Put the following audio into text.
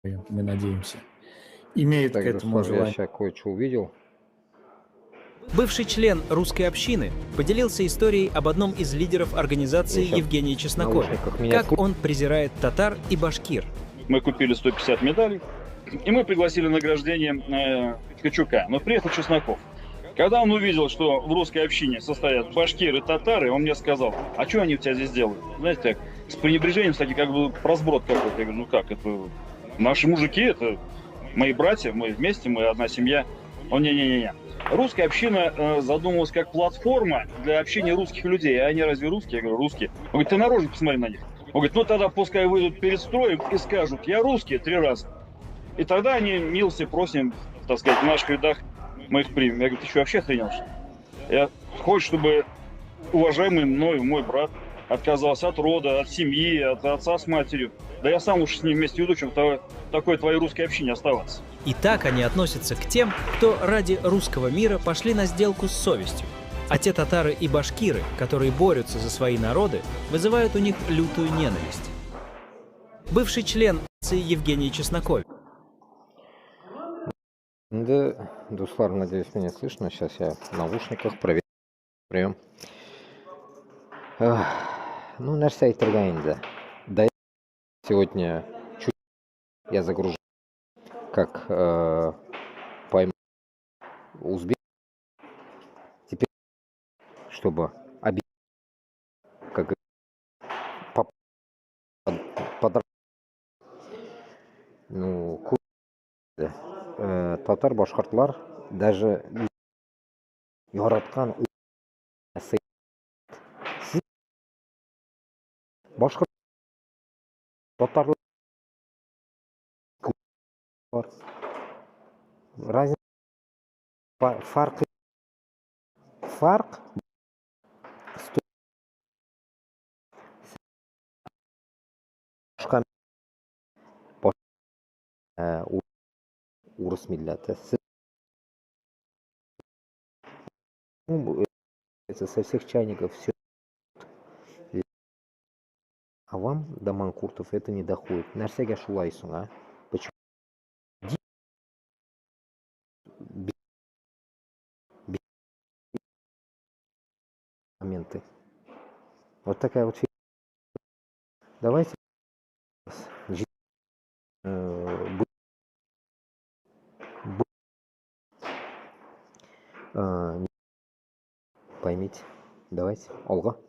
мы надеемся, имеет к Так, этому Дуслар, я желание. сейчас кое-что увидел. Бывший член русской общины поделился историей об одном из лидеров организации Я щас Евгении в Чеснокове, наушниках меня как он презирает татар и башкир. Мы купили 150 медалей, и мы пригласили на награждение Ткачука, но приехал Чесноков. Когда он увидел, что в русской общине состоят башкиры и татары, он мне сказал: а что они у тебя здесь делают? Знаете, так, с пренебрежением, кстати, как бы просброд какой-то. Я говорю: ну как, это наши мужики, это мои братья, мы вместе, мы одна семья. Он: не-не-не. Русская община задумывалась как платформа для общения русских людей. А они разве русские? Я говорю: русские. Он говорит: ты на рожу посмотри на них. Он говорит: ну тогда пускай выйдут перед строем и скажут: я русский 3 раза. И тогда они милости просим, так сказать, в наших рядах мы их примем. Я говорю: ты что, вообще охренел, что ли? Я хочешь, чтобы уважаемый мной мой брат отказался от рода, от семьи, от отца с матерью? Да я сам лучше с ним вместе уйду, чем такой твоей русской общине оставаться. И так они относятся к тем, кто ради русского мира пошли на сделку с совестью. А те татары и башкиры, которые борются за свои народы, вызывают у них лютую ненависть. Бывший член Евгений Чесноков. Да, Дуслар, надеюсь, меня слышно. Сейчас я в наушниках проверю. Прием. Ну, нәрсе айтырга инде. Да, сегодня чуть я загружу, как пойму узбек. Теперь, чтобы объяснить, как по- под, ну, татар, башкортлар даже яраткан башкорт татарлар разница, фарк урыс милләте. Это со всех чайников все. А вам, до манкуртов, это не доходит. Нәрсәгә шулайсың, а? Почему? Моменты. Вот такая вот фигня. Давайте э, поймите. Давайте. Алга.